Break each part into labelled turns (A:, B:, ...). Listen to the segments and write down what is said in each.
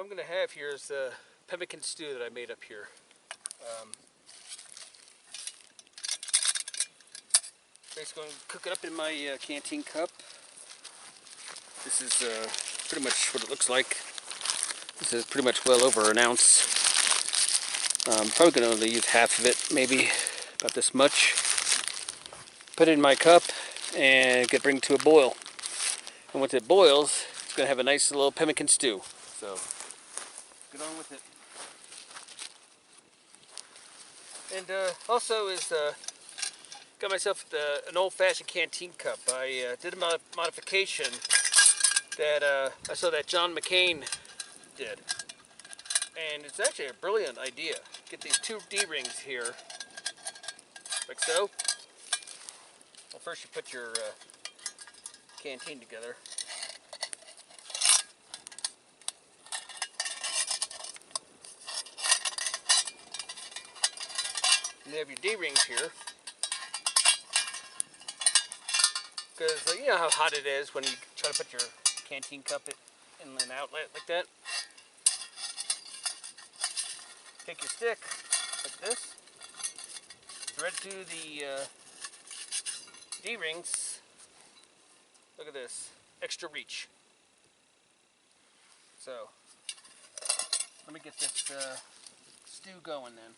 A: I'm going to have here is the pemmican stew that I made up here. Basically, going to cook it up in my canteen cup. This is pretty much what it looks like. This is pretty much well over an ounce. I'm probably going to only use half of it, maybe about this much. Put it in my cup and bring it to a boil. And once it boils, it's going to have a nice little pemmican stew. So, get on with it. And also got myself an old-fashioned canteen cup. I did a modification that I saw that John McCain did. And it's actually a brilliant idea. Get these two D-rings here, like so. Well, first you put your canteen together. And you have your D-rings here. Because you know how hot it is when you try to put your canteen cup in an outlet like that. Take your stick like this, thread through the D-rings. Look at this, extra reach. So, let me get this stew going then.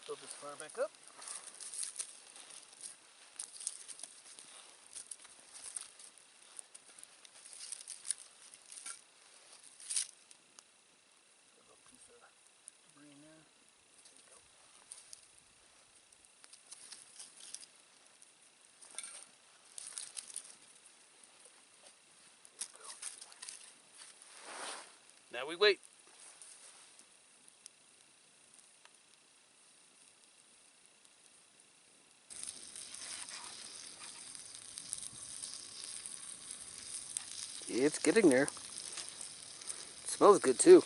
A: Fill this fire back up. A little piece of debris in there. There you go. Now we wait. It's getting there. It smells good too.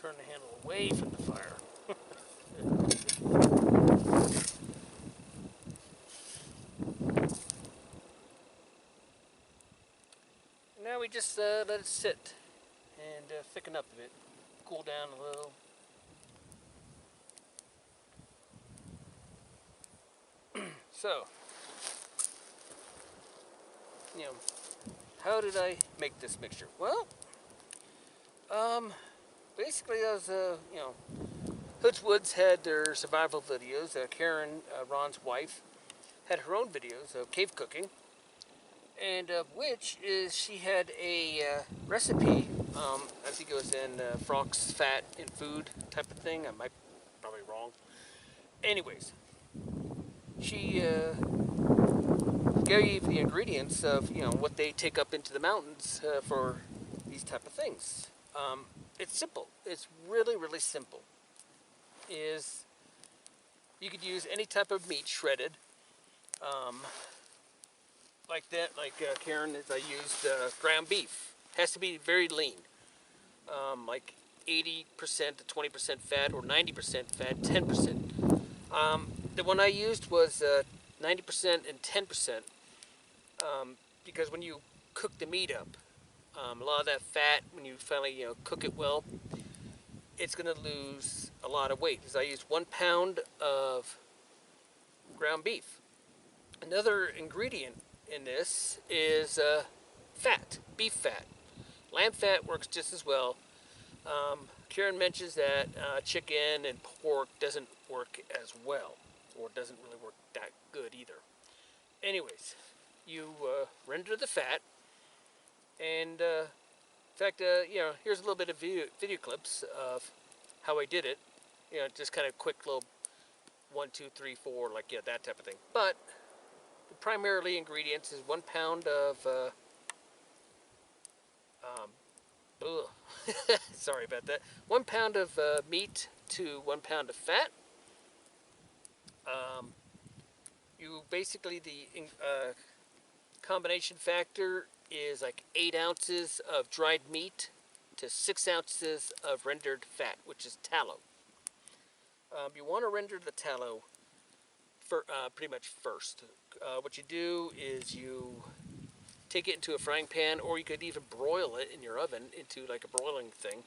A: Turn the handle away from the fire. Now we just let it sit and thicken up a bit, cool down a little. So, you know, how did I make this mixture? Well, basically I was, you know, Hood's Woods had their survival videos. Karen, Ron's wife, had her own videos of cave cooking, and of which is she had a recipe. I think it was in Frock's Fat in Food type of thing. I might probably wrong. Anyways, she gave the ingredients of what they take up into the mountains for these type of things. It's simple. It's really, really simple. Is you could use any type of meat shredded, like that. Like Karen, I used ground beef. Has to be very lean, like 80% to 20% fat, or 90% fat, 10%. The one I used was 90% and 10%, because when you cook the meat up, a lot of that fat, when you finally cook it well, it's going to lose a lot of weight. Because I used 1 pound of ground beef. Another ingredient in this is fat, beef fat. Lamb fat works just as well. Karen mentions that chicken and pork doesn't work as well, or doesn't really work that good either. Anyways, you render the fat, and in fact, here's a little bit of video clips of how I did it. Just kind of quick little 1, 2, 3, 4, like that type of thing. But the primarily ingredients is 1 pound of sorry about that. 1 pound of meat to 1 pound of fat. You basically, the combination factor is like 8 ounces of dried meat to 6 ounces of rendered fat, which is tallow. You want to render the tallow for, pretty much first. What you do is you take it into a frying pan, or you could even broil it in your oven into like a broiling thing,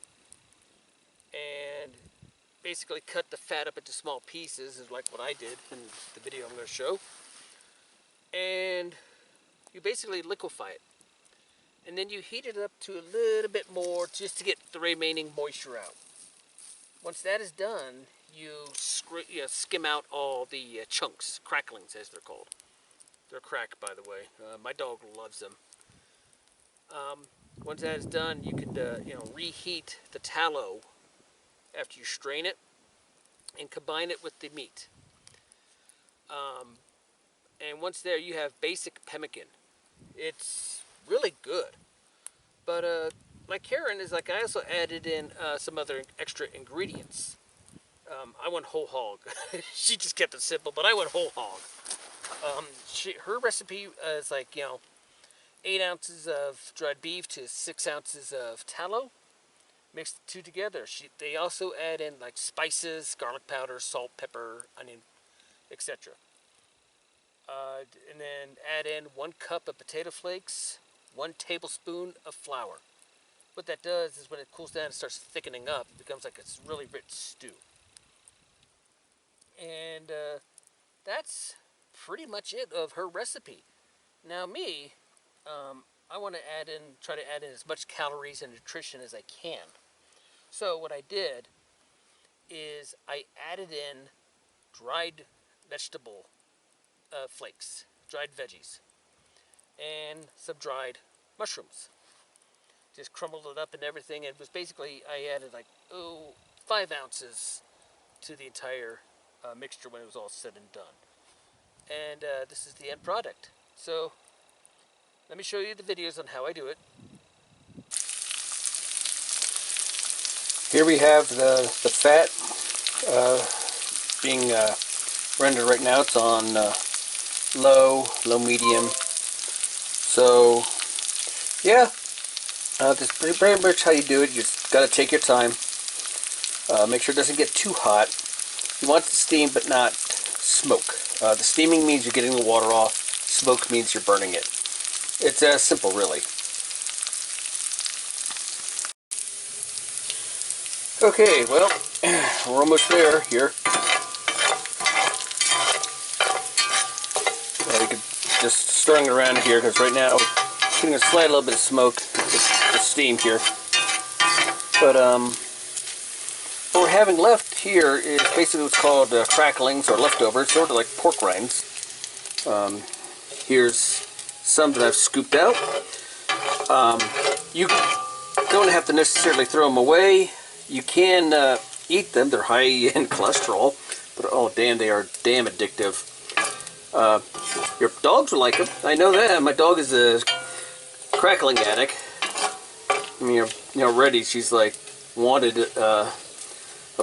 A: and basically cut the fat up into small pieces, is like what I did in the video I'm going to show. And you basically liquefy it, and then you heat it up to a little bit more just to get the remaining moisture out. Once that is done, you skim out all the chunks, cracklins as they're called. They're cracked, by the way. My dog loves them. Once that is done, you can reheat the tallow after you strain it and combine it with the meat. And once there, you have basic pemmican. It's really good. But like Karen is like, I also added in some other extra ingredients. I went whole hog. She just kept it simple, but I went whole hog. Her recipe is like 8 ounces of dried beef to 6 ounces of tallow. Mix the two together. They also add in like spices, garlic powder, salt, pepper, onion, etc. And then add in 1 cup of potato flakes, 1 tablespoon of flour. What that does is when it cools down and starts thickening up, it becomes like a really rich stew. And that's pretty much it of her recipe. Now me, I want to try to add in as much calories and nutrition as I can. So what I did is I added in dried vegetable flakes, dried veggies, and some dried mushrooms. Just crumbled it up and everything. It was basically, I added like 5 ounces to the entire mixture when it was all said and done. And this is the end product. So let me show you the videos on how I do it. Here we have the fat being rendered right now. It's on low medium. So yeah, that's pretty much how you do it. You just got to take your time. Make sure it doesn't get too hot. You want it to steam but not smoke. The steaming means you're getting the water off. Smoke means you're burning it. It's as simple, really. Okay, well, we're almost there here. You can just stirring it around here because right now it's getting a slight little bit of smoke, the steam here. But what we're having left here is basically what's called cracklings or leftovers, sort of like pork rinds. Here's some that I've scooped out. You don't have to necessarily throw them away. You can eat them. They're high in cholesterol, but oh damn, they are damn addictive. Your dogs will like them. I know that. My dog is a crackling addict. I mean, already she's like wanted a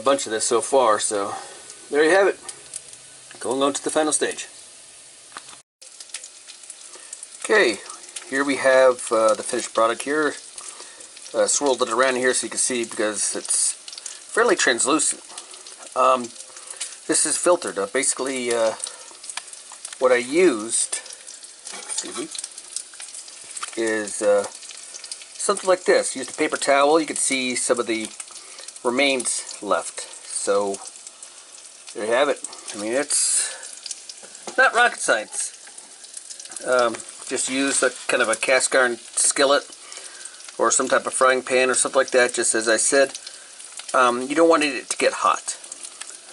A: bunch of this so far. So there you have it. Going on to the final stage. Okay, here we have the finished product here. Swirled it around here so you can see because it's fairly translucent. This is filtered. Basically, what I used, excuse me, is something like this. Used a paper towel. You can see some of the remains left. So there you have it. I mean, it's not rocket science. Just use a kind of a cast iron skillet or some type of frying pan or something like that, just as I said. You don't want it to get hot.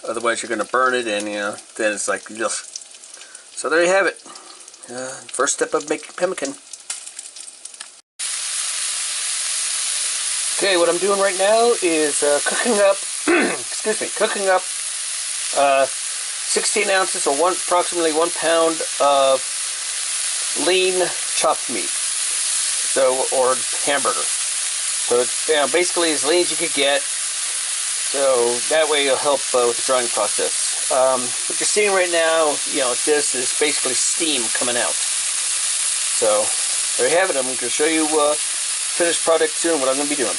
A: Otherwise you're going to burn it and, then it's like, ugh. So there you have it. First step of making pemmican. Okay, what I'm doing right now is cooking up, excuse me, cooking up 16 ounces or approximately 1 pound of lean chopped meat. So, or hamburger. So it's basically as lean as you could get. So that way it'll help with the drying process. What you're seeing right now, this is basically steam coming out. So there you have it. I'm going to show you finished product soon, what I'm going to be doing.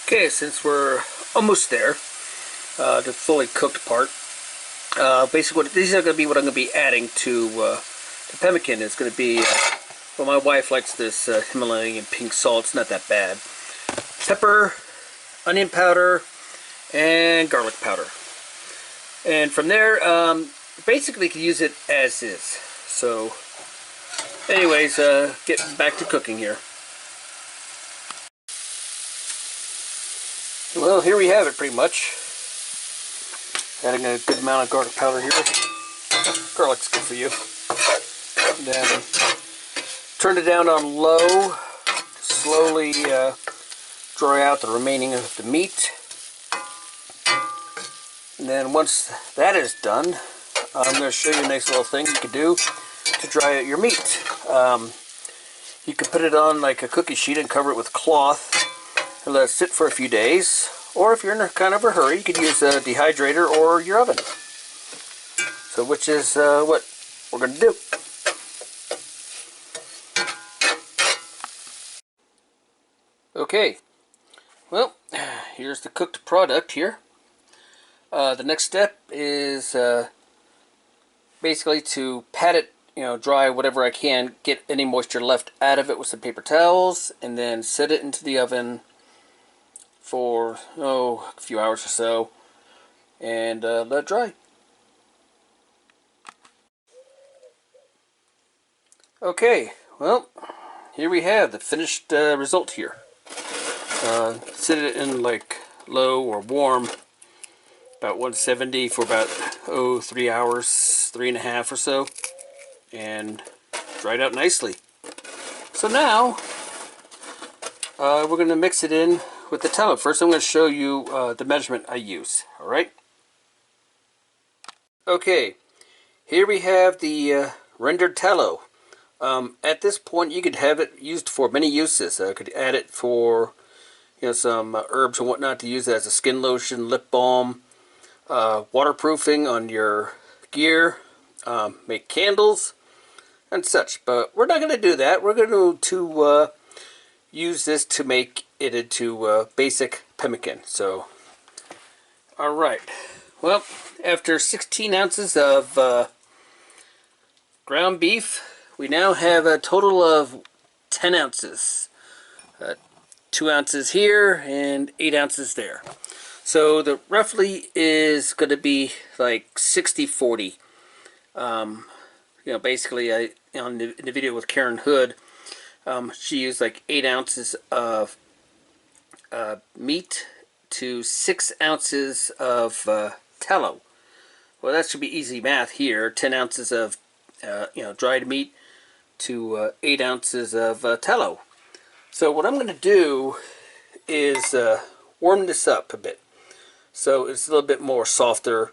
A: Okay, since we're almost there, the fully cooked part, basically these are going to be what I'm going to be adding to the pemmican. Is going to be, well, my wife likes this Himalayan pink salt. It's not that bad. Pepper, onion powder, and garlic powder. And from there, basically you can use it as is. So, anyways, getting back to cooking here. Well, here we have it pretty much. Adding a good amount of garlic powder here. Garlic's good for you. And then turn it down on low. Slowly dry out the remaining of the meat. And then once that is done, I'm going to show you a nice little thing you can do to dry out your meat. You can put it on like a cookie sheet and cover it with cloth and let it sit for a few days. Or if you're in a kind of a hurry, you could use a dehydrator or your oven. So which is what we're going to do. Okay, well, here's the cooked product here. The next step is basically to pat it, dry whatever I can, get any moisture left out of it with some paper towels, and then set it into the oven for, a few hours or so, and let it dry. Okay, well, here we have the finished result here. Set it in like low or warm, about 170 for about 3 hours, 3.5 or so, and dried out nicely. So now we're going to mix it in with the tallow. First I'm going to show you the measurement I use. Alright, okay, here we have the rendered tallow. At this point you could have it used for many uses. I could add it for some herbs and whatnot to use as a skin lotion, lip balm, waterproofing on your gear, make candles and such. But we're not going to do that. We're going to use this to make it into basic pemmican. So, alright. Well, after 16 ounces of ground beef, we now have a total of 10 ounces. 2 ounces here and 8 ounces there. So the roughly is going to be like 60-40 Basically, in the video with Karen Hood, she used like 8 ounces of meat to 6 ounces of tallow. Well, that should be easy math here. 10 ounces of dried meat to 8 ounces of tallow. So what I'm going to do is warm this up a bit, so it's a little bit more softer.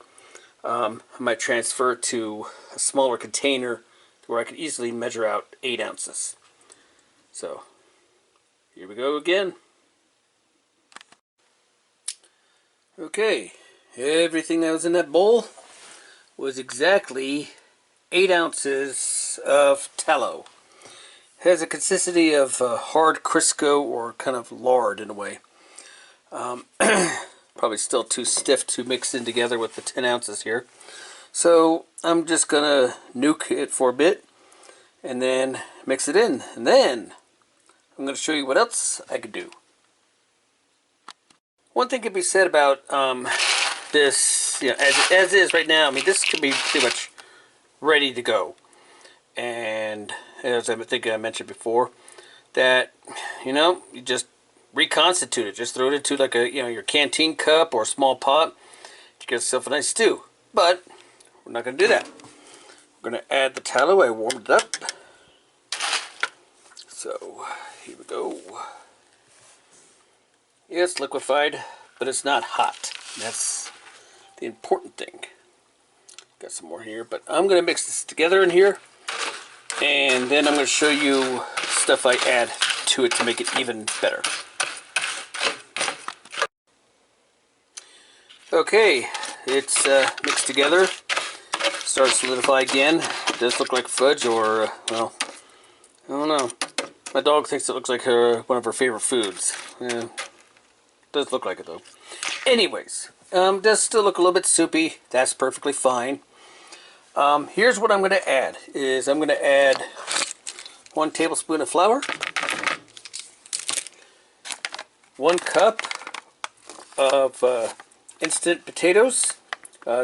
A: I might transfer it to a smaller container where I could easily measure out 8 ounces. So here we go again. Okay, everything that was in that bowl was exactly 8 ounces of tallow. It has a consistency of hard Crisco, or kind of lard in a way. Probably still too stiff to mix in together with the 10 ounces here. So I'm just going to nuke it for a bit and then mix it in. And then I'm going to show you what else I could do. One thing could be said about this, as is right now. I mean, this could be pretty much ready to go. And as I think I mentioned before, that you just reconstitute it. Just throw it into like a your canteen cup or a small pot to get yourself a nice stew. But we're not going to do that. We're going to add the tallow. I warmed it up. So here we go. Yeah, it's liquefied, but it's not hot. That's the important thing. Got some more here, but I'm going to mix this together in here, and then I'm going to show you stuff I add to it to make it even better. Okay, it's mixed together. Started to solidify again. It does look like fudge, or well, I don't know. My dog thinks it looks like one of her favorite foods. Yeah, does look like it though. Anyways, does still look a little bit soupy. That's perfectly fine. Here's what I'm going to add. I'm going to add 1 tablespoon of flour, 1 cup of instant potatoes.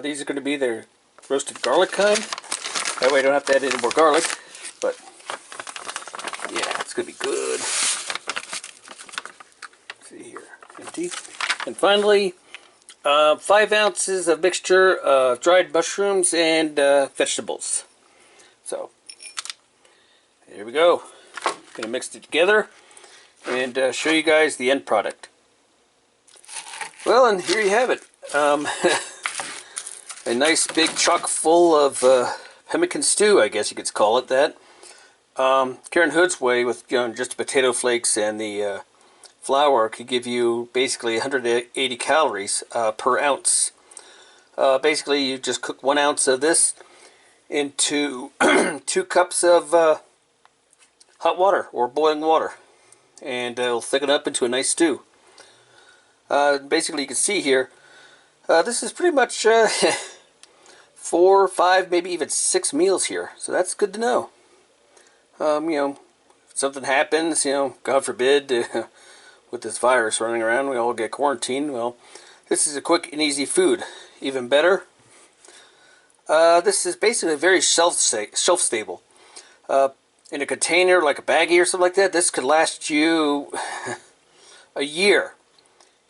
A: These are going to be their roasted garlic kind. That way I don't have to add any more garlic. But yeah, it's going to be good. Let's see here, empty. And finally, 5 ounces of mixture of dried mushrooms and vegetables. So here we go. Gonna mix it together and show you guys the end product. Well, and here you have it. A nice big chock full of pemmican stew, I guess you could call it that. Karen Hood's way, with just potato flakes and the flour, could give you basically 180 calories per ounce. Basically, you just cook 1 ounce of this into 2 cups of hot water or boiling water, and it'll thicken up into a nice stew. Basically, you can see here, this is pretty much 4, 5, maybe even 6 meals here, so that's good to know. If something happens, God forbid, with this virus running around, we all get quarantined. Well, this is a quick and easy food. Even better, this is basically very shelf stable. In a container, like a baggie or something like that, this could last you a year.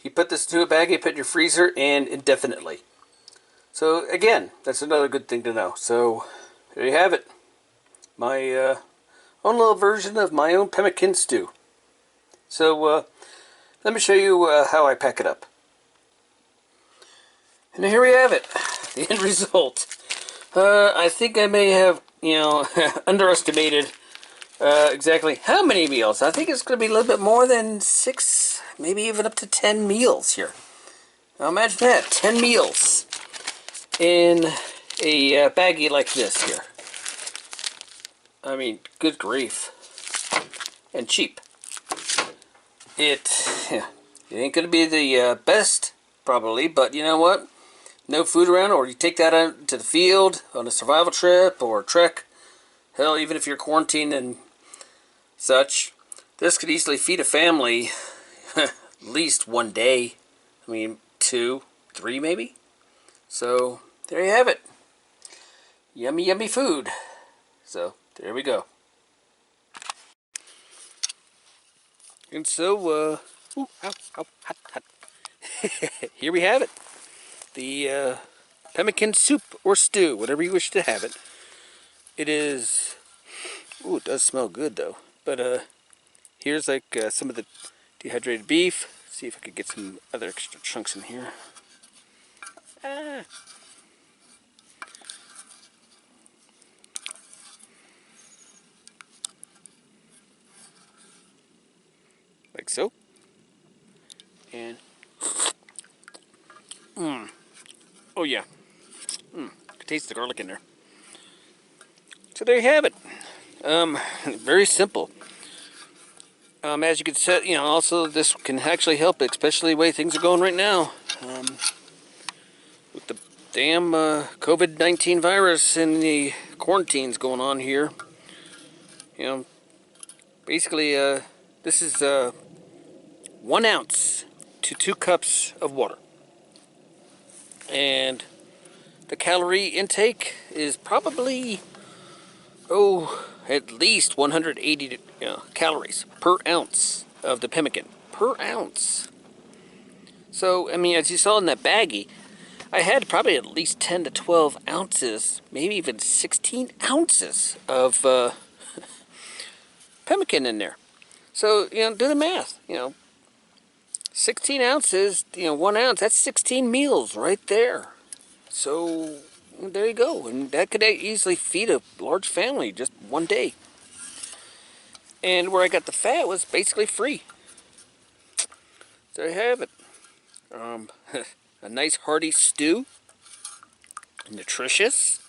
A: You put this into a baggie, put it in your freezer, and indefinitely. So again, that's another good thing to know. So there you have it. My own little version of my own pemmican stew. So let me show you how I pack it up. And here we have it, the end result. I think I may have, underestimated exactly how many meals. I think it's going to be a little bit more than 6, maybe even up to 10 meals here. Now imagine that, 10 meals in a baggie like this here. I mean, good grief. And cheap. It ain't going to be the best, probably, but you know what? No food around, or you take that out to the field on a survival trip or trek. Hell, even if you're quarantined and such, this could easily feed a family at least 1 day. I mean, 2, 3 maybe. So there you have it. yummy, yummy food. So, there we go. And so, ooh, ow, ow, hot, hot. Here we have it. The pemmican soup or stew, whatever you wish to have it. It is, ooh, it does smell good though. But here's like some of the dehydrated beef. See if I could get some other extra chunks in here. Ah. Like so. And, oh yeah. Could taste the garlic in there. So there you have it. Very simple. As you can see, you know, also this can actually help, especially the way things are going right now. With the damn COVID-19 virus and the quarantines going on here. You know, basically, this is 1 ounce to 2 cups of water. And the calorie intake is probably, at least 180 calories per ounce of the pemmican. Per ounce. So, I mean, as you saw in that baggie, I had probably at least 10 to 12 ounces, maybe even 16 ounces of pemmican in there. So, you know, do the math. 16 ounces, 1 ounce, that's 16 meals right there. So, there you go. And that could easily feed a large family just one day. And where I got the fat was basically free. There you have it. A nice hearty stew. Nutritious.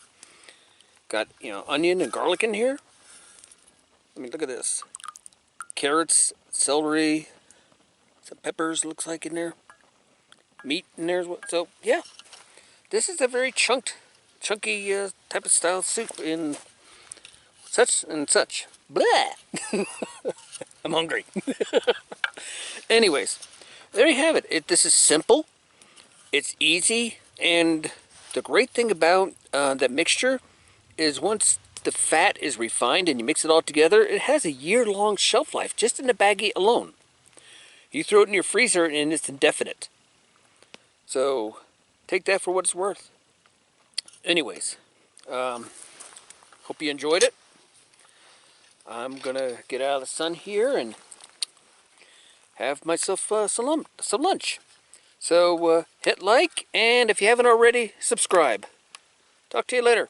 A: Got, onion and garlic in here. I mean, look at this. Carrots, celery, some peppers looks like in there. Meat in there as well. So, yeah. This is a very chunky type of style soup in such and such. Blah! I'm hungry. Anyways, there you have it. This is simple. It's easy. And the great thing about that mixture is once the fat is refined and you mix it all together, it has a year-long shelf life just in the baggie alone. You throw it in your freezer and it's indefinite. So, take that for what it's worth. Anyways, hope you enjoyed it. I'm gonna get out of the sun here and have myself some lunch. So hit like, and if you haven't already, subscribe. Talk to you later.